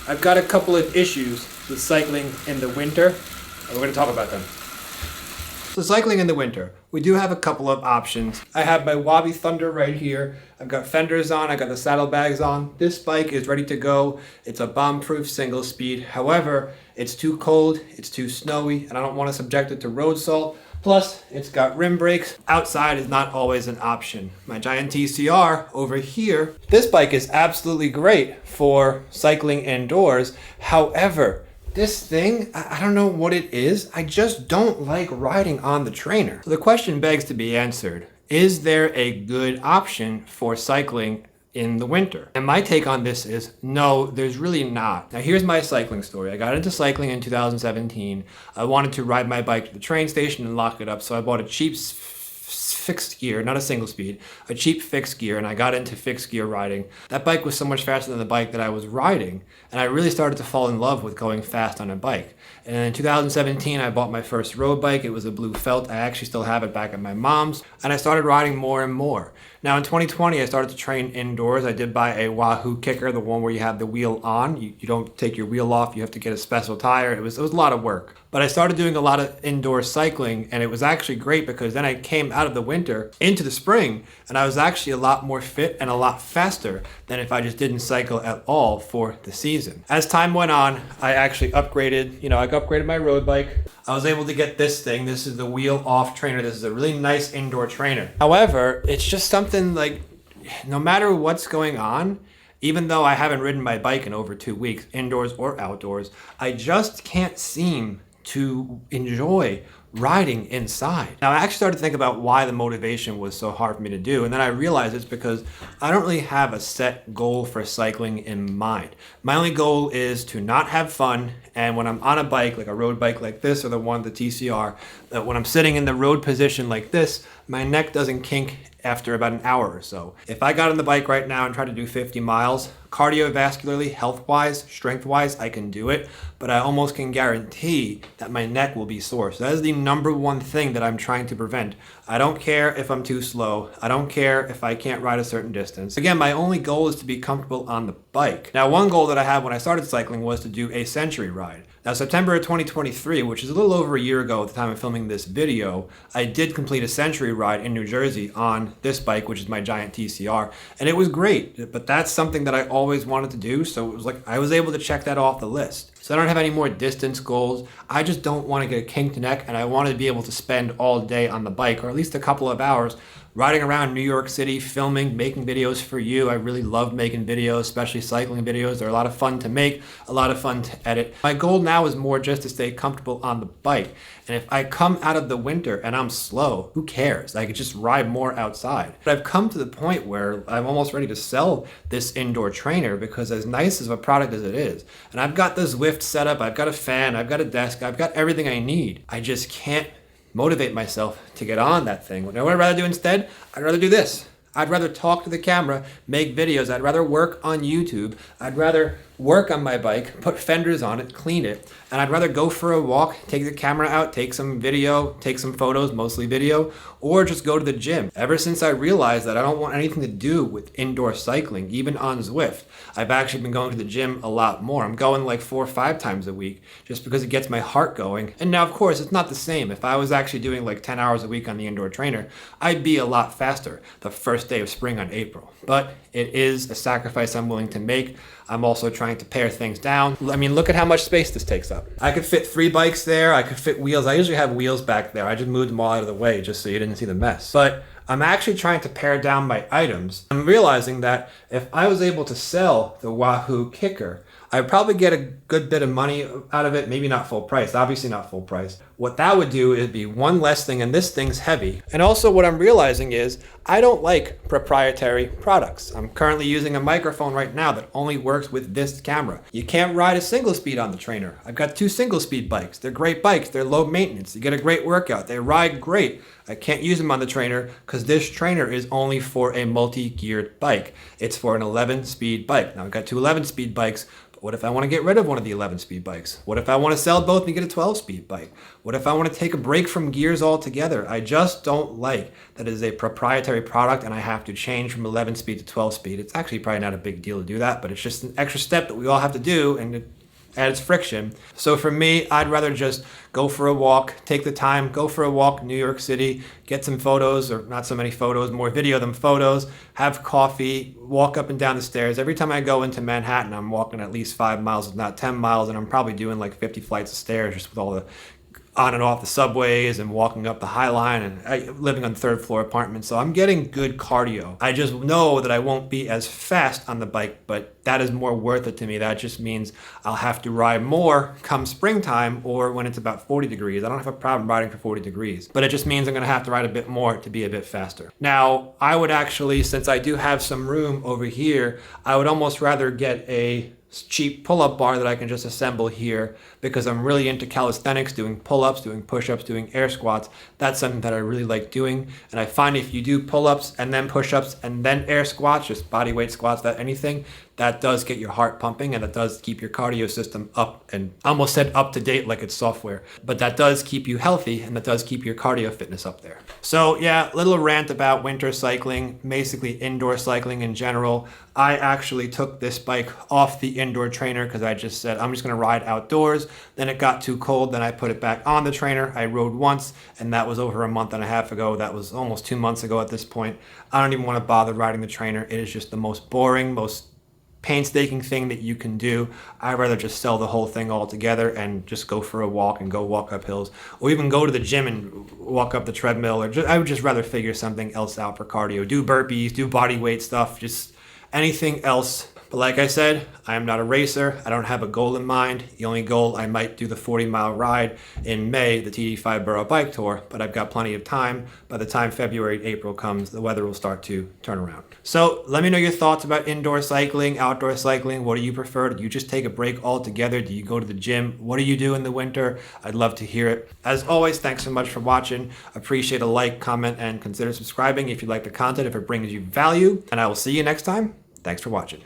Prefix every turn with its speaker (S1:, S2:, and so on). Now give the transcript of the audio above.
S1: I've got a couple of issues with cycling in the winter, and we're going to talk about them. So cycling in the winter, we do have a couple of options. I have my Wabi Thunder right here. I've got fenders on, I got the saddlebags on. This bike is ready to go. It's a bomb-proof single speed. However, it's too cold, it's too snowy, and I don't want to subject it to road salt. Plus, it's got rim brakes. Outside is not always an option. My giant TCR over here, this bike is absolutely great for cycling indoors. However, this thing, I don't know what it is. I just don't like riding on the trainer. So the question begs to be answered. Is there a good option for cycling in the winter? And my take on this is no, there's really not. Now here's my cycling story. I got into cycling in 2017. I wanted to ride my bike to the train station and lock it up. So I bought a cheap fixed gear, not a single speed, a cheap fixed gear, and I got into fixed gear riding. That bike was so much faster than the bike that I was riding, and I really started to fall in love with going fast on a bike. And in 2017, I bought my first road bike. It was a blue felt. I actually still have it back at my mom's, and I started riding more and more. Now in 2020, I started to train indoors. I did buy a Wahoo kicker, the one where you have the wheel on. You don't take your wheel off. You have to get a special tire. It was a lot of work. But I started doing a lot of indoor cycling, and it was actually great because then I came out of the winter into the spring, and I was actually a lot more fit and a lot faster than if I just didn't cycle at all for the season. As time went on, I actually upgraded. I upgraded my road bike. I was able to get this thing. This is the wheel off trainer. This is a really nice indoor trainer. However, it's just something like, no matter what's going on, even though I haven't ridden my bike in over 2 weeks, indoors or outdoors, I just can't seem to enjoy riding inside. Now I actually started to think about why the motivation was so hard for me to do, and then I realized it's because I don't really have a set goal for cycling in mind. My only goal is to not have fun, and when I'm on a bike, like a road bike like this or the one, the TCR, that when I'm sitting in the road position like this, my neck doesn't kink after about an hour or so. If I got on the bike right now and tried to do 50 miles, cardiovascularly, health-wise, strength-wise, I can do it, but I almost can guarantee that my neck will be sore. So that is the number one thing that I'm trying to prevent. I don't care if I'm too slow. I don't care if I can't ride a certain distance. Again, my only goal is to be comfortable on the bike. Now, one goal that I had when I started cycling was to do a century ride. Now, September of 2023, which is a little over a year ago at the time of filming this video, I did complete a century ride in New Jersey on this bike, which is my giant TCR, and it was great, but that's something that I always wanted to do, so it was like I was able to check that off the list. So I don't have any more distance goals. I just don't want to get a kinked neck, and I want to be able to spend all day on the bike, or at least a couple of hours, riding around New York City, filming, making videos for you. I really love making videos, especially cycling videos. They're a lot of fun to make, a lot of fun to edit. My goal now is more just to stay comfortable on the bike. And if I come out of the winter and I'm slow, who cares? I could just ride more outside. But I've come to the point where I'm almost ready to sell this indoor trainer because as nice as a product as it is, and I've got the Zwift set up, I've got a fan, I've got a desk, I've got everything I need. I just can't motivate myself to get on that thing. What I'd rather do instead, I'd rather do this. I'd rather talk to the camera, make videos. I'd rather work on YouTube. I'd rather work on my bike, put fenders on it, clean it, and I'd rather go for a walk, take the camera out, take some video, take some photos, mostly video, or just go to the gym. Ever since I realized that I don't want anything to do with indoor cycling, even on Zwift, I've actually been going to the gym a lot more. I'm going like 4 or 5 times a week just because it gets my heart going. And now, of course, it's not the same. If I was actually doing like 10 hours a week on the indoor trainer, I'd be a lot faster the first day of spring on April. But it is a sacrifice I'm willing to make. I'm also trying to pare things down. I mean, look at how much space this takes up. I could fit 3 bikes there. I could fit wheels. I usually have wheels back there. I just moved them all out of the way just so you didn't see the mess. But I'm actually trying to pare down my items. I'm realizing that if I was able to sell the Wahoo kicker, I'd probably get a good bit of money out of it, maybe not full price, obviously not full price. What that would do is be one less thing, and this thing's heavy. And also what I'm realizing is I don't like proprietary products. I'm currently using a microphone right now that only works with this camera. You can't ride a single speed on the trainer. I've got 2 single speed bikes. They're great bikes. They're low maintenance. You get a great workout. They ride great. I can't use them on the trainer because this trainer is only for a multi-geared bike. It's for an 11-speed bike. Now I've got 2 11-speed bikes, But what if I want to get rid of one of the 11-speed bikes? What if I want to sell both and get a 12-speed bike? What if I want to take a break from gears altogether? I just don't like that it is a proprietary product and I have to change from 11-speed to 12-speed. It's actually probably not a big deal to do that, but it's just an extra step that we all have to do, and it adds friction. So for me, I'd rather just go for a walk, take the time, go for a walk in New York City, get some photos, or not so many photos, more video than photos, have coffee, walk up and down the stairs. Every time I go into Manhattan, I'm walking at least 5 miles, if not 10 miles, and I'm probably doing like 50 flights of stairs just with all the on and off the subways and walking up the High Line, and living on third floor apartments. So I'm getting good cardio. I just know that I won't be as fast on the bike, but that is more worth it to me. That just means I'll have to ride more come springtime or when it's about 40 degrees. I don't have a problem riding for 40 degrees, but it just means I'm gonna have to ride a bit more to be a bit faster. Now, I would actually, since I do have some room over here, I would almost rather get a cheap pull-up bar that I can just assemble here, because I'm really into calisthenics, doing pull-ups, doing push-ups, doing air squats. That's something that I really like doing. And I find if you do pull-ups and then push-ups and then air squats, just body weight squats, that anything, that does get your heart pumping, and it does keep your cardio system up, and I almost said up to date like it's software, but that does keep you healthy, and that does keep your cardio fitness up there. So yeah, little rant about winter cycling, basically indoor cycling in general. I actually took this bike off the indoor trainer because I just said, I'm just gonna ride outdoors. Then it got too cold, then I put it back on the trainer. I rode once, and that was over a month and a half ago. That was almost 2 months ago at this point. I don't even wanna bother riding the trainer. It is just the most boring, most painstaking thing that you can do. I'd rather just sell the whole thing altogether and just go for a walk and go walk up hills, or even go to the gym and walk up the treadmill, or I would just rather figure something else out for cardio. Do burpees, do body weight stuff, just anything else. But like I said, I am not a racer. I don't have a goal in mind. The only goal, I might do the 40-mile ride in May, the TD5 Borough Bike Tour, but I've got plenty of time. By the time February, April comes, the weather will start to turn around. So let me know your thoughts about indoor cycling, outdoor cycling. What do you prefer? Do you just take a break altogether? Do you go to the gym? What do you do in the winter? I'd love to hear it. As always, thanks so much for watching. Appreciate a like, comment, and consider subscribing if you like the content, if it brings you value. And I will see you next time. Thanks for watching.